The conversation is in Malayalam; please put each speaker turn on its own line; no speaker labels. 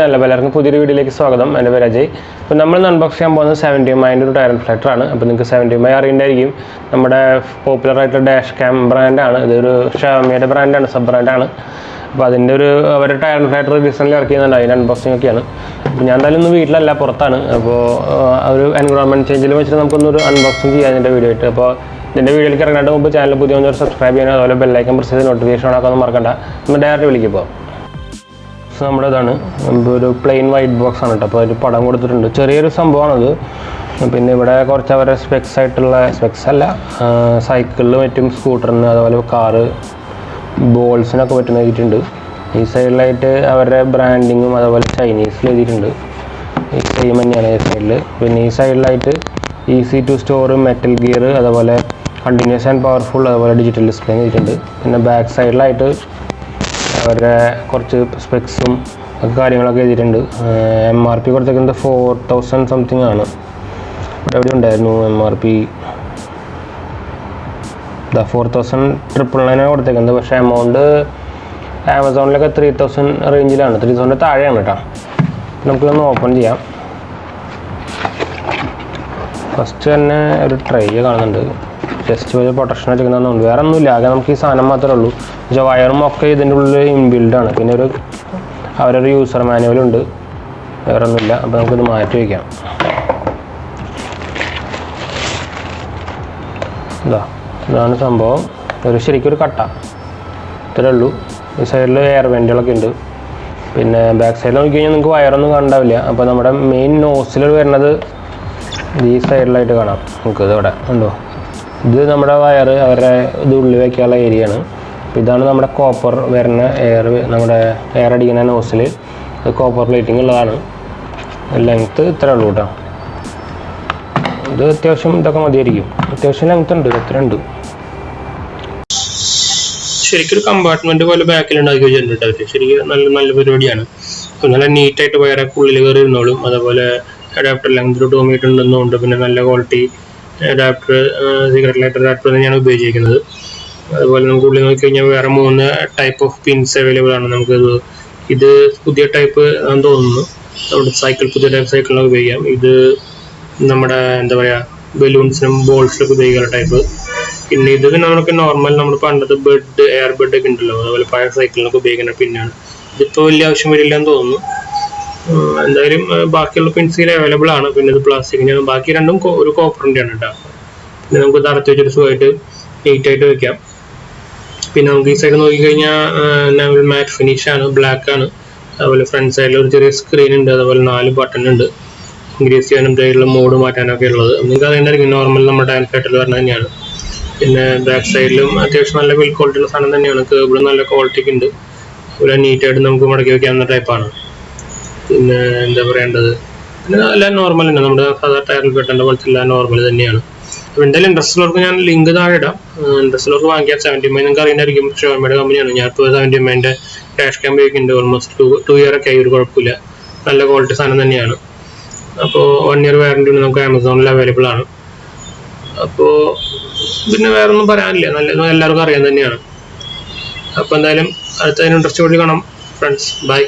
എല്ലാവർക്കും പുതിയൊരു വീഡിയോയിലേക്ക് സ്വാഗതം. എൻ്റെ പേര് അജയ്. അപ്പോൾ നമ്മൾ അൺബോക്സ് ചെയ്യാൻ പോകുന്നത് 70 ഒരു ടയർ ഇൻഫ്ലേറ്റർ ആണ്. അപ്പോൾ നിങ്ങൾക്ക് 70 അറിയുന്നതായിരിക്കും. നമ്മുടെ പോപ്പുലർ ആയിട്ടുള്ള ഡാഷ് ക്യാം ബ്രാൻഡാണ്. ഇതൊരു ഷാമിയുടെ ബ്രാൻഡാണ്, സബ് ബ്രാൻഡാണ്. അപ്പോൾ അതിൻ്റെ അവരുടെ ടയർ ഇൻഫ്ലേറ്റർ റീസെൻ്റ്ലി ഇറക്കിയതുണ്ട്. അതിൻ്റെ അൺബോക്സിംഗ് ഒക്കെയാണ്. അപ്പോൾ ഞാൻ എന്തായാലും ഇന്ന് വീട്ടിലല്ല, പുറത്താണ്. അപ്പോൾ ഒരു എൻവയോൺമെൻറ്റ് ചേഞ്ചിൽ വെച്ചിട്ട് നമുക്കൊന്നൊരു അൺബോക്സിംഗ് ചെയ്യാം ഇതിൻ്റെ വീഡിയോ ആയിട്ട്. അപ്പോൾ ഇതിൻ്റെ വീഡിയോയിലേക്ക് ഇറങ്ങാണ്ട് മുമ്പ് ചാനൽ പുതിയ ഒന്ന് സബ്സ്ക്രൈബ് ചെയ്യാനും അതുപോലെ ബെല്ലൈക്കൻ പ്രസ് ചെയ്ത് നോട്ടിഫിക്കേഷൻ ഓണാക്കാനൊന്നും മറക്കണ്ട. നമ്മൾ ഡയറക്റ്റ് വിളിക്കും. ഇപ്പോൾ നമ്മുടെ ഇതാണ് ഒരു പ്ലെയിൻ വൈറ്റ് ബോക്സ് ആണ് കേട്ടോ. അപ്പോൾ ഒരു പടം കൊടുത്തിട്ടുണ്ട്, ചെറിയൊരു സംഭവമാണത്. പിന്നെ ഇവിടെ കുറച്ച് അവരുടെ സ്പെക്സ് ആയിട്ടുള്ള സ്പെക്സ് അല്ല, സൈക്കിളിൽ പറ്റും, സ്കൂട്ടറിന് അതുപോലെ കാറ് ബോൾസിനൊക്കെ പറ്റുന്ന എഴുതിയിട്ടുണ്ട്. ഈ സൈഡിലായിട്ട് അവരുടെ ബ്രാൻഡിങ്ങും അതുപോലെ ചൈനീസിൽ എഴുതിയിട്ടുണ്ട്. ഈ സെയിം തന്നെയാണ് ഈ സൈഡിൽ. പിന്നെ ഈ സൈഡിലായിട്ട് easy to store, metal gear, അതുപോലെ കണ്ടിന്യൂസ് ആൻഡ് പവർഫുൾ, അതുപോലെ ഡിജിറ്റൽ ഡിസ്പ്ലേ എഴുതിയിട്ടുണ്ട്. പിന്നെ ബാക്ക് സൈഡിലായിട്ട് അവരുടെ കുറച്ച് സ്പെക്സും ഒക്കെ കാര്യങ്ങളൊക്കെ എഴുതിയിട്ടുണ്ട്. MRP കൊടുത്തേക്കുന്നത് 4000 സംതിങ് ആണ്. ഇവിടെ എവിടെ ഉണ്ടായിരുന്നു MRP 4999 കൊടുത്തേക്കുന്നത്. പക്ഷേ എമൗണ്ട് ആമസോണിലൊക്കെ 3000 റേഞ്ചിലാണ്, 3000 താഴെയാണ് കേട്ടോ. നമുക്കിതൊന്ന് ഓപ്പൺ ചെയ്യാം. ഫസ്റ്റ് തന്നെ ഒരു ട്രൈ കാണുന്നുണ്ട്, ജസ്റ്റ് ഒരു പ്രൊട്ടക്ഷൻ വെച്ചിരിക്കുന്നതുകൊണ്ട് വേറെ ഒന്നുമില്ല. ആകെ നമുക്ക് ഈ സാധനം മാത്രമേ ഉള്ളൂ. പക്ഷേ വയറും ഒക്കെ ഇതിൻ്റെ ഉള്ളിൽ ഇൻബിൽഡാണ്. പിന്നെ അവരൊരു യൂസർ മാനുവലുണ്ട്, വേറെ ഒന്നുമില്ല. അപ്പോൾ നമുക്കിത് മാറ്റി വയ്ക്കാം. ഇതാണ് സംഭവം. ശരിക്കും ഒരു കട്ട ഇത്രേ ഉള്ളൂ. ഈ സൈഡിൽ എയർ വെൻറ്റുകളൊക്കെ ഉണ്ട്. പിന്നെ ബാക്ക് സൈഡിൽ നോക്കി കഴിഞ്ഞാൽ നിങ്ങൾക്ക് വയറൊന്നും കണ്ടാവില്ല. അപ്പോൾ നമ്മുടെ മെയിൻ നോസിൽ വരുന്നത് ഈ സൈഡിലായിട്ട് കാണാം. നമുക്ക് ഇതിവിടെ ഉണ്ടോ, ഇത് നമ്മുടെ വയർ അവരുടെ ഇത് ഉള്ളിൽ വയ്ക്കാനുള്ള ഏരിയ ആണ്. ഇതാണ് നമ്മുടെ കോപ്പർ വരുന്ന എയർ, നമ്മുടെ എയർ അടിക്കുന്ന നോസിൽ. ഇത് കോപ്പർ പ്ലേറ്റിംഗ് ഉള്ളതാണ്. ലെങ്ത്ത് ഇത്ര ഉള്ളൂ കേട്ടോ. ഇത് അത്യാവശ്യം ഇതൊക്കെ മതിയായിരിക്കും. അത്യാവശ്യം ലെങ്ത്ത് ഉണ്ട്, ഇത്ര ഉണ്ട്. ശരിക്കും ഒരു കമ്പാർട്ട്മെന്റ് പോലെ ബാക്കിൽ ഉണ്ടാക്കി വെച്ചിട്ടുണ്ട് അവർ. ശരിക്കും നല്ല പരിപാടിയാണ്. നല്ല നീറ്റായിട്ട് വയറൊക്കെ ഉള്ളിൽ കയറി ഇരുന്നോളും. അതുപോലെ അഡാപ്റ്റർ ലെങ്ത് 2 മീറ്റർ ഉണ്ടെന്നുണ്ട്. പിന്നെ നല്ല quality adapter, cigarette lighter adapter തന്നെയാണ് ഉപയോഗിച്ചിരിക്കുന്നത്. അതുപോലെ നമുക്ക് ഉള്ളിൽ നോക്കിക്കഴിഞ്ഞാൽ വേറെ 3 ടൈപ്പ് ഓഫ് പിൻസ് അവൈലബിൾ ആണ്. ഇത് പുതിയ ടൈപ്പ് ആണെന്ന് തോന്നുന്നു. നമ്മുടെ പുതിയ ടൈപ്പ് സൈക്കിളിനൊക്കെ ഉപയോഗിക്കാം. ഇത് നമ്മുടെ എന്താ പറയുക, ബലൂൺസിനും ബോൾസിനൊക്കെ ഉപയോഗിക്കുന്ന ടൈപ്പ്. പിന്നെ ഇത് നമുക്ക് നോർമൽ നമ്മുടെ പണ്ടത്തെ എയർ ബെഡ് ഒക്കെ ഉണ്ടല്ലോ, അതുപോലെ പഴയ സൈക്കിളിനൊക്കെ ഉപയോഗിക്കുന്ന പിന്നാണ്. ഇതിപ്പോൾ വലിയ ആവശ്യം വരില്ല എന്ന് തോന്നുന്നു. എന്തായാലും ബാക്കിയുള്ള പെൻസിൽ അവൈലബിൾ ആണ്. പിന്നെ ഇത് പ്ലാസ്റ്റിക്കിൻ്റെ, ബാക്കി രണ്ടും ഒരു കോപ്പറിൻ്റെ ആണ് കേട്ടോ. പിന്നെ നമുക്ക് തറത്ത് വെച്ചിട്ട് സുഖമായിട്ട് നീറ്റായിട്ട് വെക്കാം. പിന്നെ നമുക്ക് ഈ സൈഡ് നോക്കിക്കഴിഞ്ഞാൽ മാറ്റ് ഫിനിഷ് ആണ്, ബ്ലാക്ക് ആണ്. അതുപോലെ ഫ്രണ്ട് സൈഡിൽ ഒരു ചെറിയ സ്ക്രീൻ ഉണ്ട്, അതുപോലെ 4 ബട്ടൺ ഉണ്ട്. ഇൻക്രീസ് ചെയ്യാനും സൈഡിൽ മോഡ് മാറ്റാനൊക്കെ ഉള്ളത്. നിങ്ങൾക്ക് അറിയേണ്ടതായിരിക്കും, നോർമൽ നമ്മുടെ ടയർ ഇൻഫ്ലേറ്റർ പറഞ്ഞ തന്നെയാണ്. പിന്നെ ബാക്ക് സൈഡിലും അത്യാവശ്യം നല്ല ബിൽഡ് ക്വാളിറ്റിയുള്ള സാധനം തന്നെയാണ്. കേബിളും നല്ല ക്വാളിറ്റിക്ക് ഉണ്ട്. അതുപോലെ നീറ്റായിട്ട് നമുക്ക് മടക്കി വയ്ക്കാവുന്ന ടൈപ്പാണ്. പിന്നെ എന്താ പറയേണ്ടത്, പിന്നെ എല്ലാം നോർമൽ തന്നെ, നമ്മുടെ സാധാരണ ടയറിൽ പെട്ടേണ്ട പോലത്തെ എല്ലാം നോർമൽ തന്നെയാണ്. അപ്പോൾ എന്തായാലും ഇൻട്രസ്റ്റുള്ളവർക്ക് ഞാൻ ലിങ്ക് താഴെ ഇടാം. ഇൻട്രസ്റ്റുള്ളവർക്ക് വാങ്ങിക്കാം. 70 നിങ്ങൾക്ക് അറിയുന്നതായിരിക്കും, ഷോമിയുടെ കമ്പനിയാണ്. ഞാനിപ്പോൾ 70 ഡാഷ് ക്യാം ഉപയോഗിക്കുന്നുണ്ട്. ഓൾമോസ്റ്റ് 2 ഇയർ ഒക്കെ ആയി, ഒരു കുഴപ്പമില്ല. നല്ല ക്വാളിറ്റി സാധനം തന്നെയാണ്. അപ്പോൾ 1 ഇയർ വാറണ്ടി ഉണ്ട്, നമുക്ക് ആമസോണിൽ അവൈലബിൾ ആണ്. അപ്പോൾ പിന്നെ വേറെ ഒന്നും പറയാനില്ല, നല്ല എല്ലാവർക്കും അറിയാൻ തന്നെയാണ്. അപ്പോൾ എന്തായാലും അടുത്തതിന് ഇൻട്രസ്റ്റ് കൂടി കാണാം ഫ്രണ്ട്സ്. ബൈ.